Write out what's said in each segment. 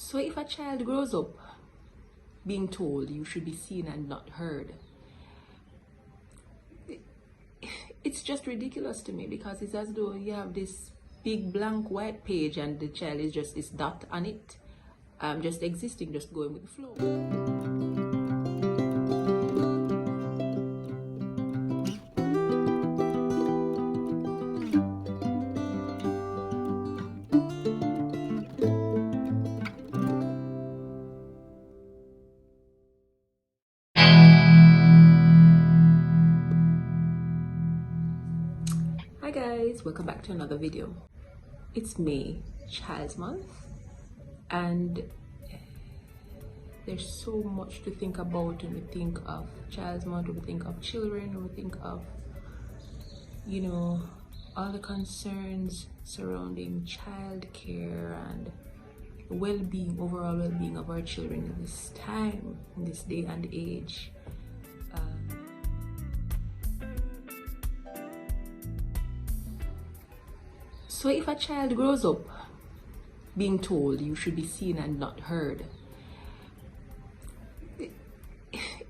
So if a child grows up being told you should be seen and not heard, it's just ridiculous to me, because it's as though you have this big blank white page and the child is just this dot on it, just existing, just going with the flow. Hi guys, welcome back to another video. It's May, Child's Month, and there's so much to think about when we think of Child's Month, when we think of children, when we think of, all the concerns surrounding childcare and well-being, overall well-being of our children in this time, in this day and age. So if a child grows up being told you should be seen and not heard,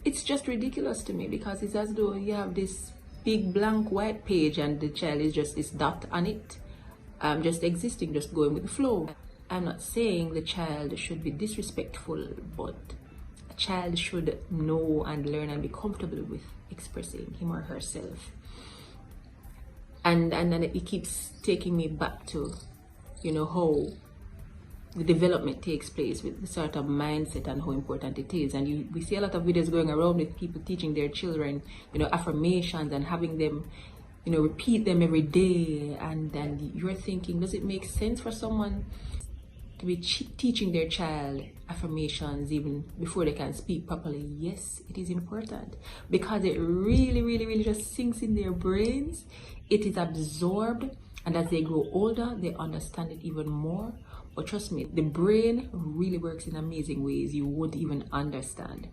it's just ridiculous to me, because it's as though you have this big blank white page and the child is just this dot on it, just existing, just going with the flow. I'm not saying the child should be disrespectful, but a child should know and learn and be comfortable with expressing him or herself. And then it keeps taking me back to, how the development takes place with the sort of mindset and how important it is. And we see a lot of videos going around with people teaching their children, affirmations and having them, repeat them every day. And then you're thinking, does it make sense for someone to be teaching their child affirmations even before they can speak properly? Yes, it is important, because it really, really, really just sinks in their brains. It is absorbed, and as they grow older, they understand it even more. But trust me, the brain really works in amazing ways you won't even understand.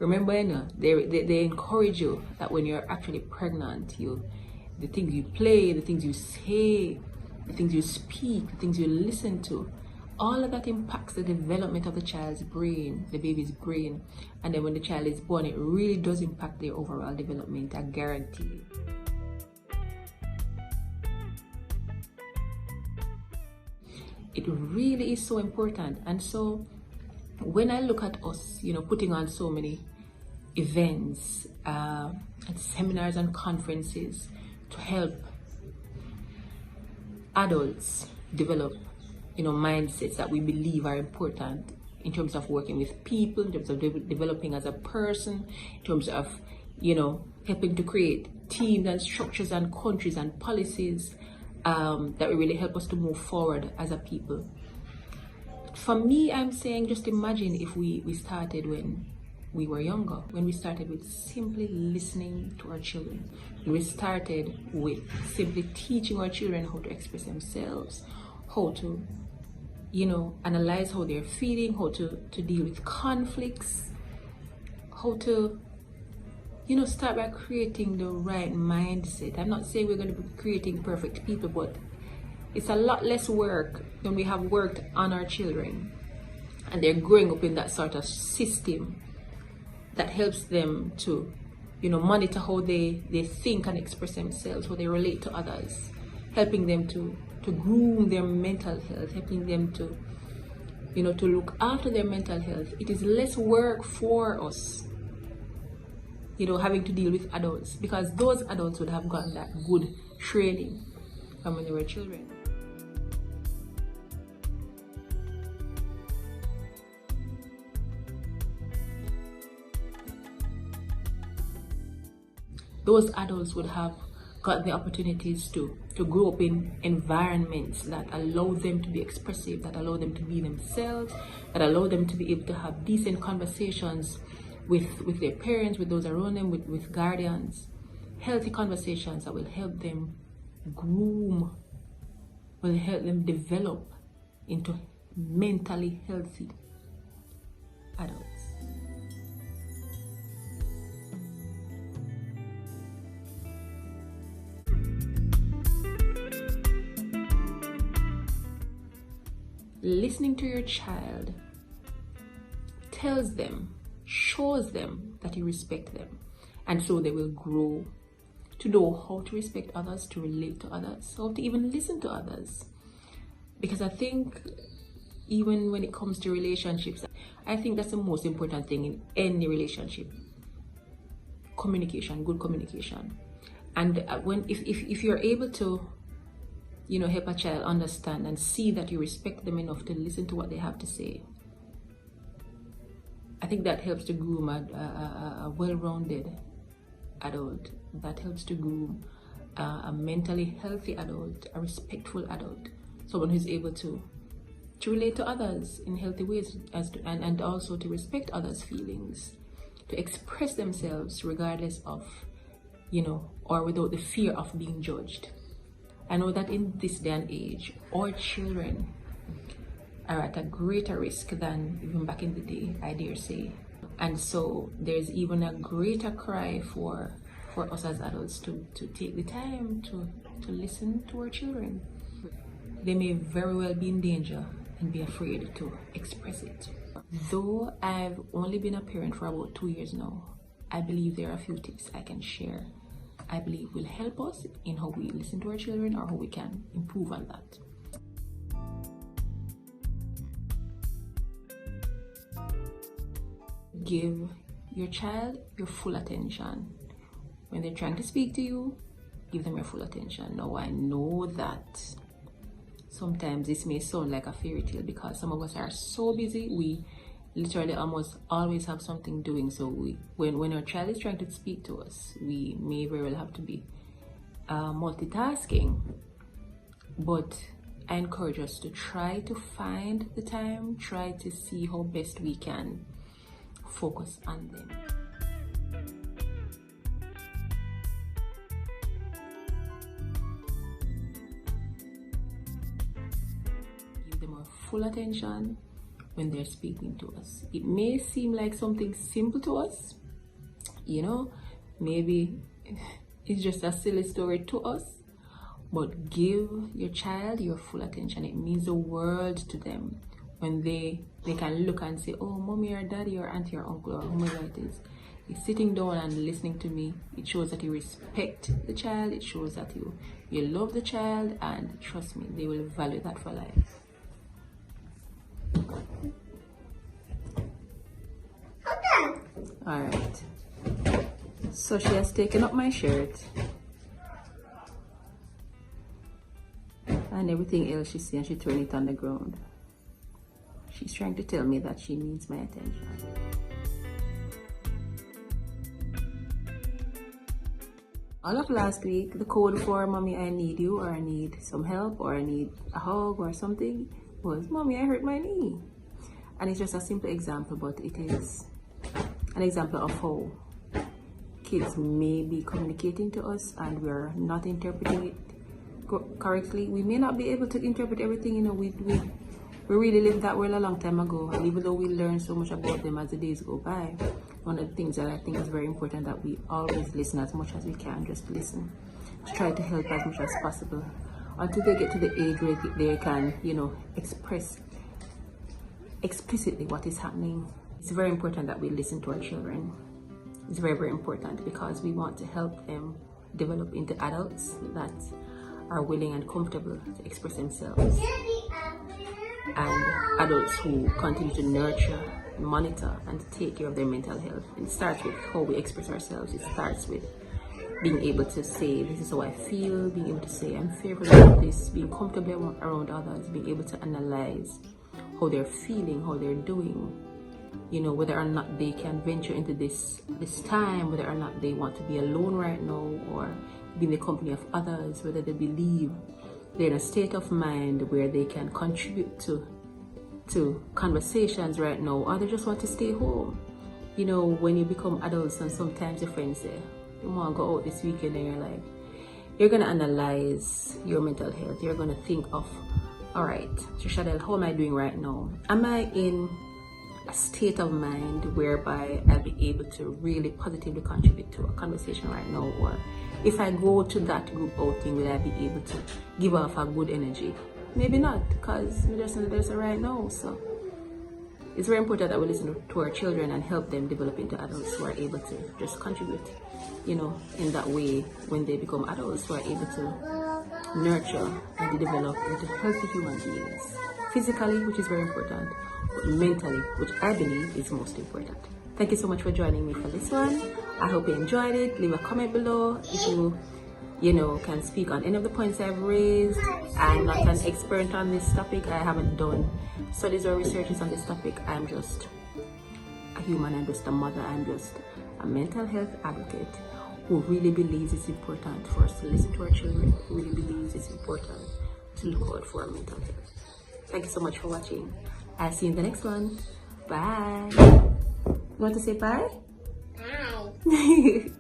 Remember, they encourage you that when you're actually pregnant, the things you play, the things you say, the things you speak, the things you listen to, all of that impacts the development of the child's brain, the baby's brain. And then when the child is born, it really does impact their overall development, I guarantee. It really is so important. And so when I look at us, putting on so many events and seminars and conferences to help adults develop, mindsets that we believe are important in terms of working with people, in terms of developing as a person, in terms of, helping to create teams and structures and countries and policies that will really help us to move forward as a people. For me, I'm saying, just imagine if we started when we were younger, when we started with simply listening to our children, when we started with simply teaching our children how to express themselves, how to, analyze how they're feeling, how to deal with conflicts, how to, start by creating the right mindset. I'm not saying we're going to be creating perfect people, but it's a lot less work than we have worked on our children. And they're growing up in that sort of system that helps them to, monitor how they think and express themselves, how they relate to others, helping them to groom their mental health, helping them to, to look after their mental health. It is less work for us, having to deal with adults, because those adults would have gotten that good training from when they were children. Those adults would have got the opportunities to grow up in environments that allow them to be expressive, that allow them to be themselves, that allow them to be able to have decent conversations with their parents, with those around them, with guardians. Healthy conversations that will help them groom, will help them develop into mentally healthy adults. Listening to your child tells them, shows them that you respect them, and so they will grow to know how to respect others, to relate to others, how to even listen to others. Because I think even when it comes to relationships, I think that's the most important thing in any relationship. Communication, good communication. And if you're able to, help a child understand and see that you respect them enough to listen to what they have to say, I think that helps to groom a well-rounded adult. That helps to groom a mentally healthy adult, a respectful adult, someone who's able to relate to others in healthy ways, and also to respect others' feelings, to express themselves regardless of, or without the fear of being judged. I know that in this day and age, our children are at a greater risk than even back in the day, I dare say. And so there's even a greater cry for us as adults to take the time to listen to our children. They may very well be in danger and be afraid to express it. Though I've only been a parent for about 2 years now, I believe there are a few tips I can share I believe will help us in how we listen to our children or how we can improve on that. Give your child your full attention. When they're trying to speak to you, give them your full attention. Now, I know that sometimes this may sound like a fairy tale because some of us are so busy, we literally almost always have something doing. So when our child is trying to speak to us, we may very well have to be multitasking. But I encourage us to try to find the time, try to see how best we can focus on them. Give them our full attention when they're speaking to us. It may seem like something simple to us, maybe it's just a silly story to us, but give your child your full attention. It means the world to them when they can look and say, oh, mommy or daddy or auntie or uncle or whomever it is sitting down and listening to me. It shows that you respect the child, it shows that you love the child, and trust me, they will value that for life. All right, so she has taken up my shirt and everything else she sees, and she thrown it on the ground. She's trying to tell me that she needs my attention. All of last week, the code for mommy, I need you, or I need some help, or I need a hug or something was, mommy, I hurt my knee. And it's just a simple example, but it is an example of how kids may be communicating to us and we're not interpreting it correctly. We may not be able to interpret everything, we really lived that world a long time ago, and even though we learn so much about them as the days go by, one of the things that I think is very important that we always listen as much as we can, just listen, to try to help as much as possible until they get to the age where they can, express explicitly what is happening. It's very important that we listen to our children. It's very, very important because we want to help them develop into adults that are willing and comfortable to express themselves, and adults who continue to nurture, monitor, and take care of their mental health. It starts with how we express ourselves. It starts with being able to say, this is how I feel, being able to say, I'm fearful about this, being comfortable around others, being able to analyze how they're feeling, how they're doing, whether or not they can venture into this time, whether or not they want to be alone right now or be in the company of others, whether they believe they're in a state of mind where they can contribute to conversations right now, or they just want to stay home. When you become adults and sometimes your friends say, you want to go out this weekend, and you're going to analyze your mental health. You're going to think of, all right, so Shadelle, how am I doing right now? Am I in a state of mind whereby I'll be able to really positively contribute to a conversation right now? Or if I go to that group outing, will I be able to give off a good energy? maybe not, because we just know there's a right now. So it's very important that we listen to our children and help them develop into adults who are able to just contribute, you know, in that way when they become adults, who are able to nurture and develop into healthy human beings. Physically, which is very important, but mentally, which I believe is most important. Thank you so much for joining me for this one. I hope you enjoyed it. Leave a comment below if you know, can speak on any of the points I've raised. I'm not an expert on this topic. I haven't done studies or researches on this topic. I'm just a human. I'm just a mother. I'm just a mental health advocate who really believes it's important for us to listen to our children, who really believes it's important to look out for our mental health. Thank you so much for watching. I'll see you in the next one. Bye. You want to say bye? Bye.